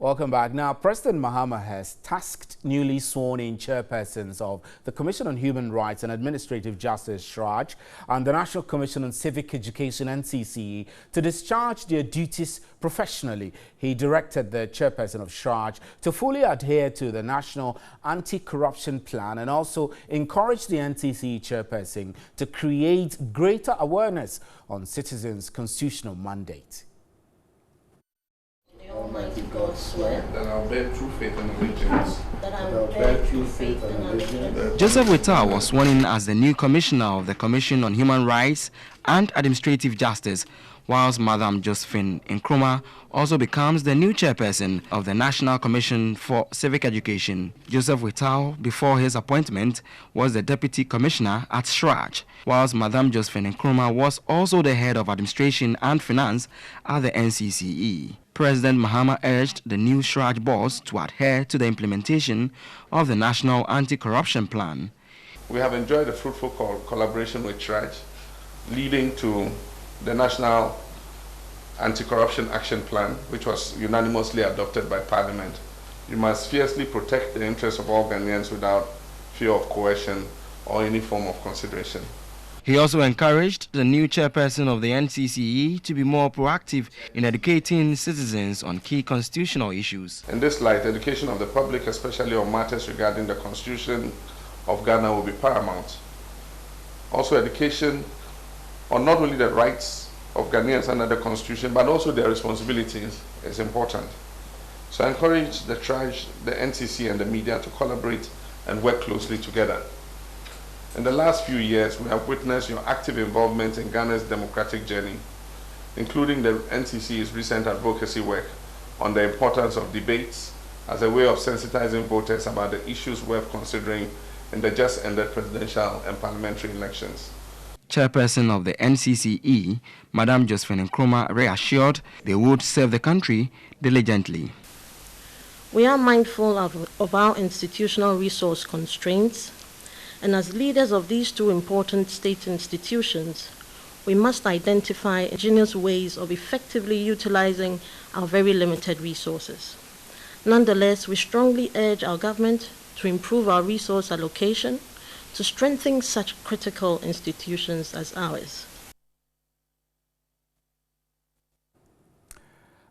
Welcome back. Now, President Mahama has tasked newly sworn-in chairpersons of the Commission on Human Rights and Administrative Justice CHRAJ and the National Commission on Civic Education NCCE to discharge their duties professionally. He directed the chairperson of CHRAJ to fully adhere to the National Anti-Corruption Plan and also encourage the NCCE chairperson to create greater awareness on citizens' constitutional mandate. Almighty God swear that I will bear true faith and allegiance. Joseph Whittal was sworn in as the new commissioner of the Commission on Human Rights and Administrative Justice, whilst Madam Josephine Nkrumah also becomes the new chairperson of the National Commission for Civic Education. Joseph Whittal, before his appointment, was the deputy commissioner at CHRAJ, whilst Madam Josephine Nkrumah was also the head of administration and finance at the NCCE. President Mahama urged the new CHRAJ boss to adhere to the implementation of the National Anti-Corruption Plan. We have enjoyed a fruitful collaboration with CHRAJ, leading to the National Anti-Corruption Action Plan, which was unanimously adopted by Parliament. You must fiercely protect the interests of all Ghanaians without fear of coercion or any form of consideration. He also encouraged the new chairperson of the NCCE to be more proactive in educating citizens on key constitutional issues. In this light, education of the public, especially on matters regarding the Constitution of Ghana, will be paramount. Also, education on not only the rights of Ghanaians under the Constitution, but also their responsibilities is important. So I encourage the CHRAJ, the NCC, and the media to collaborate and work closely together. In the last few years, we have witnessed your active involvement in Ghana's democratic journey, including the NCC's recent advocacy work on the importance of debates as a way of sensitizing voters about the issues worth considering in the just ended presidential and parliamentary elections. Chairperson of the NCCE, Madam Josephine Nkrumah, reassured they would serve the country diligently. We are mindful of our institutional resource constraints, and as leaders of these two important state institutions, we must identify ingenious ways of effectively utilizing our very limited resources. Nonetheless, we strongly urge our government to improve our resource allocation to strengthen such critical institutions as ours.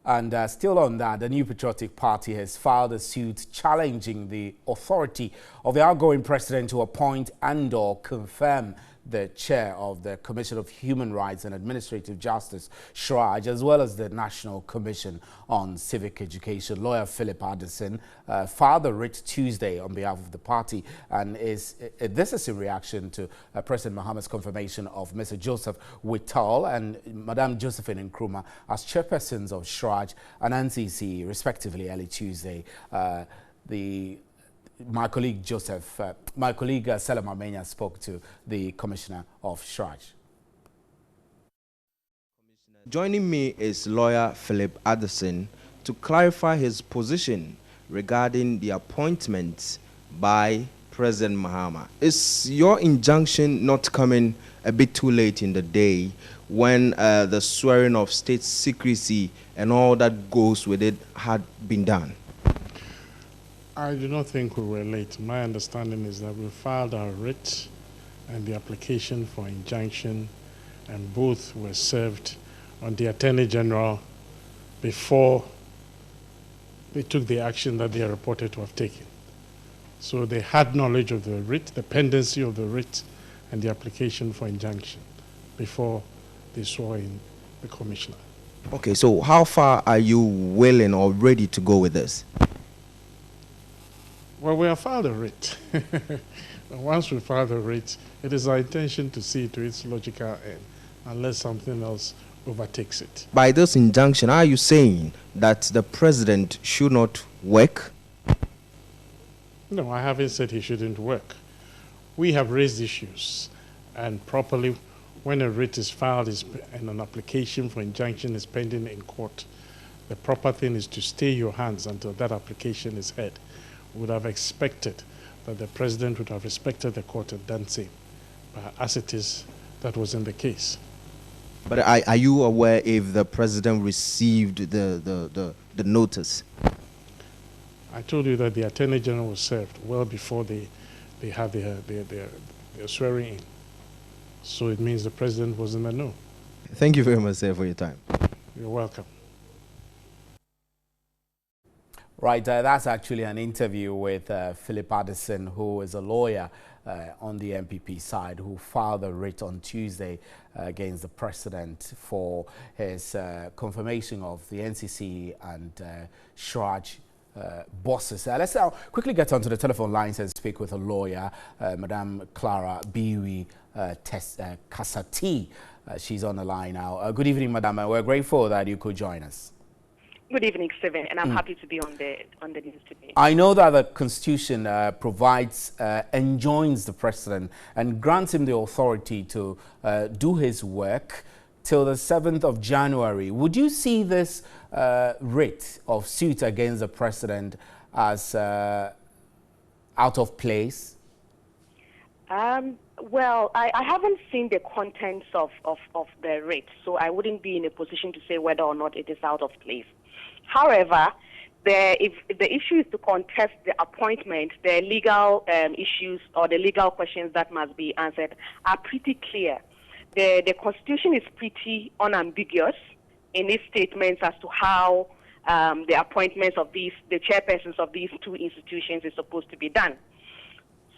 And still on that, the New Patriotic Party has filed a suit challenging the authority of the outgoing president to appoint and/or confirm the chair of the Commission of Human Rights and Administrative Justice, CHRAJ, as well as the National Commission on Civic Education. Lawyer Philip Addison filed a writ Tuesday on behalf of the party, and this is in reaction to President Mahama's confirmation of Mr. Joseph Whittal and Madam Josephine Nkrumah as chairpersons of CHRAJ and NCC, respectively, early Tuesday. My colleague Selema Menya spoke to the commissioner of CHRAJ. Joining me is lawyer Philip Addison to clarify his position regarding the appointment by President Mahama. Is your injunction not coming a bit too late in the day when the swearing of state secrecy and all that goes with it had been done? I do not think we were late. My understanding is that we filed our writ and the application for injunction, and both were served on the Attorney General before they took the action that they are reported to have taken. So they had knowledge of the writ, the pendency of the writ, and the application for injunction before they swore in the commissioner. Okay, so how far are you willing or ready to go with this? Well, we have filed a writ. Once we file the writ, it is our intention to see it to its logical end, unless something else overtakes it. By this injunction, are you saying that the president should not work? No, I haven't said he shouldn't work. We have raised issues, and properly, when a writ is filed and an application for injunction is pending in court, the proper thing is to stay your hands until that application is heard. Would have expected that the president would have respected the court and done same. But as it is, that wasn't the case. But are you aware if the president received the notice? I told you that the Attorney General was served well before they had their swearing in. So it means the President was in the know. Thank you very much, sir, for your time. You're welcome. Right, that's actually an interview with Philip Addison, who is a lawyer on the MPP side, who filed a writ on Tuesday against the President for his confirmation of the NCCE and CHRAJ bosses. Let's now quickly get onto the telephone lines and speak with a lawyer, Madame Clara Biwi Kasati. She's on the line now. Good evening, Madame. We're grateful that you could join us. Good evening, Stephen, and I'm happy to be on the news today. I know that the Constitution enjoins the President and grants him the authority to do his work till the 7th of January. Would you see this writ of suit against the President as out of place? Well, I haven't seen the contents of the writ, so I wouldn't be in a position to say whether or not it is out of place. However, if the issue is to contest the appointment, the legal issues or the legal questions that must be answered are pretty clear. The Constitution is pretty unambiguous in its statements as to how the appointments of the chairpersons of these two institutions is supposed to be done.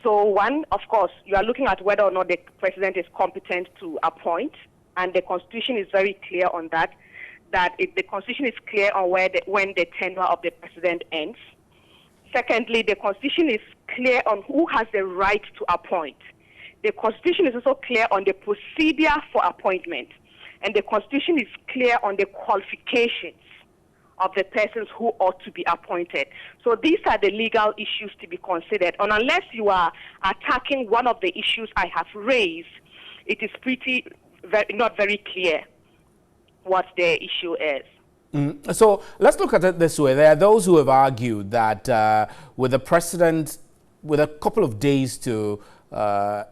So one, of course, you are looking at whether or not the President is competent to appoint, and the Constitution is very clear on that. The Constitution is clear on when the tenure of the President ends. Secondly, the Constitution is clear on who has the right to appoint. The Constitution is also clear on the procedure for appointment. And the Constitution is clear on the qualifications of the persons who ought to be appointed. So these are the legal issues to be considered. And unless you are attacking one of the issues I have raised, it is not very clear what the issue is. So let's look at it this way. There are those who have argued that with the President, with a couple of days to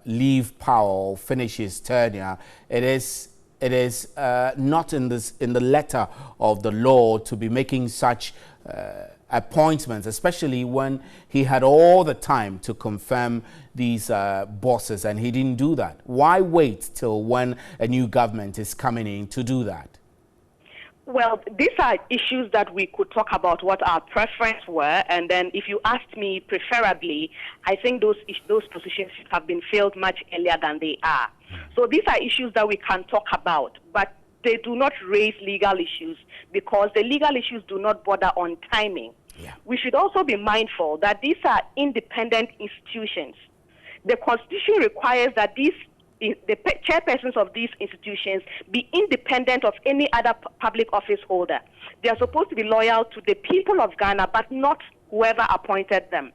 leave power or finish his tenure, it is not in the letter of the law to be making such appointments, especially when he had all the time to confirm these bosses, and he didn't do that. Why wait till when a new government is coming in to do that? Well, these are issues that we could talk about what our preference were, and then if you asked me preferably, I think those positions have been filled much earlier than they are. So these are issues that we can talk about, but they do not raise legal issues because the legal issues do not border on timing. Yeah. We should also be mindful that these are independent institutions. The Constitution requires that the chairpersons of these institutions be independent of any other public office holder. They are supposed to be loyal to the people of Ghana, but not whoever appointed them.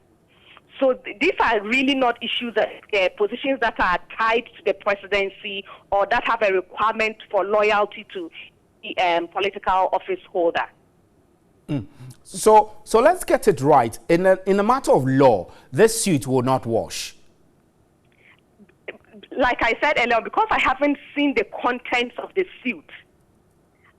So these are really not issues, positions that are tied to the presidency or that have a requirement for loyalty to the political office holder. So let's get it right. In a matter of law, this suit will not wash. Like I said earlier, because I haven't seen the contents of the suit,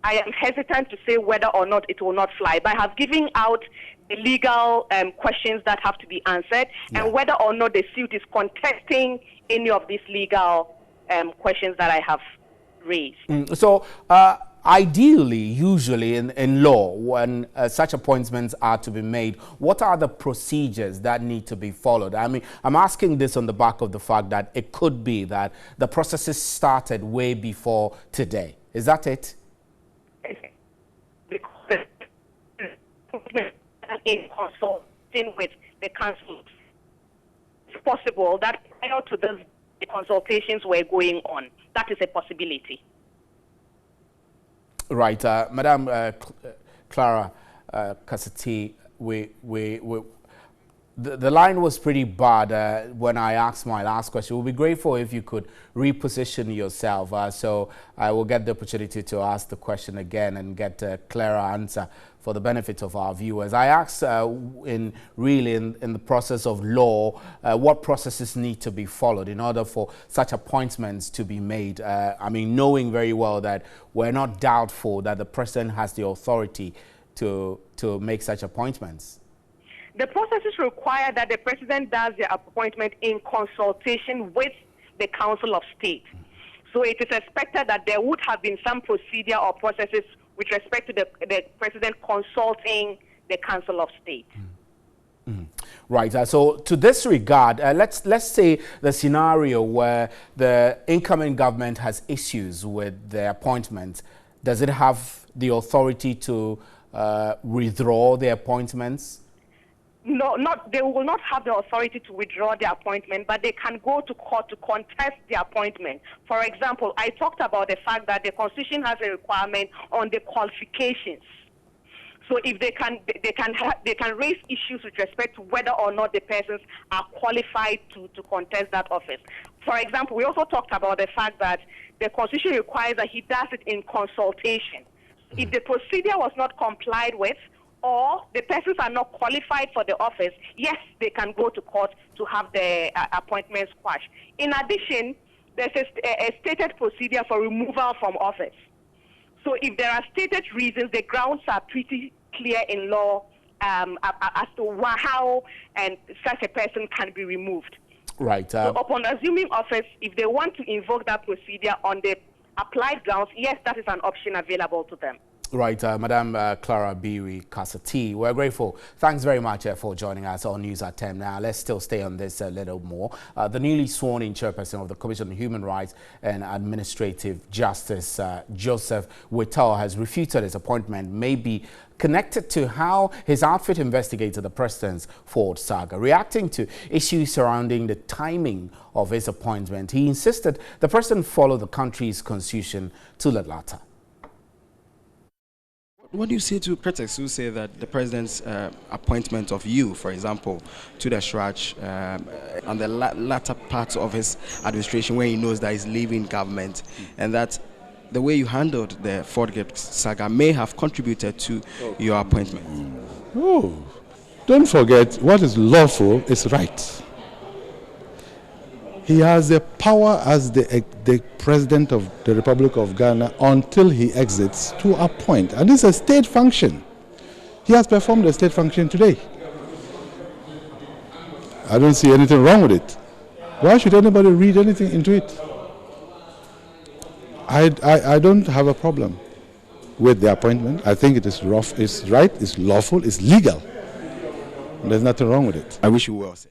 I am hesitant to say whether or not it will not fly. But I have given out the legal questions that have to be answered, and whether or not the suit is contesting any of these legal questions that I have raised. So ideally, usually in law, when such appointments are to be made, what are the procedures that need to be followed? I mean, I'm asking this on the back of the fact that it could be that the processes started way before today. Is that it? Because in consulting with the council, it's possible that prior to this, the consultations were going on. That is a possibility. Right, Madam Clara Kasati, the line was pretty bad when I asked my last question. We'll be grateful if you could reposition yourself, so I will get the opportunity to ask the question again and get a clearer answer for the benefit of our viewers. I asked in the process of law, what processes need to be followed in order for such appointments to be made. I mean, knowing very well that we're not doubtful that the president has the authority to make such appointments. The processes require that the president does the appointment in consultation with the Council of State. So it is expected that there would have been some procedure or processes with respect to the president consulting the Council of State. Right. So to this regard, let's say the scenario where the incoming government has issues with the appointment. Does it have the authority to withdraw the appointments? No, they will not have the authority to withdraw the appointment, but they can go to court to contest the appointment. For example, I talked about the fact that the Constitution has a requirement on the qualifications. So if they can raise issues with respect to whether or not the persons are qualified to contest that office. For example, we also talked about the fact that the Constitution requires that he does it in consultation. If the procedure was not complied with, or the persons are not qualified for the office, yes, they can go to court to have the appointments quashed. In addition, there's a stated procedure for removal from office. So if there are stated reasons, the grounds are pretty clear in law as to how and such a person can be removed. Right. So upon assuming office, if they want to invoke that procedure on the applied grounds, yes, that is an option available to them. Right, Madam Clara Biri Kasati, we're grateful. Thanks very much for joining us on News at 10. Now, let's still stay on this a little more. The newly sworn-in chairperson of the Commission on Human Rights and Administrative Justice, Joseph Whittle, has refuted his appointment may be connected to how his outfit investigated the president's Ford saga. Reacting to issues surrounding the timing of his appointment, he insisted the president follow the country's constitution to the latter. What do you say to critics who say that the president's appointment of you, for example, to the CHRAJ on the latter part of his administration when he knows that he's leaving government, and that the way you handled the Ford saga may have contributed to your appointment? Oh, don't forget, what is lawful is right. He has the power as the President of the Republic of Ghana until he exits to appoint. And this is a state function. He has performed a state function today. I don't see anything wrong with it. Why should anybody read anything into it? I don't have a problem with the appointment. I think it is rough, it's right, it's lawful, it's legal. There's nothing wrong with it. I wish you well, sir.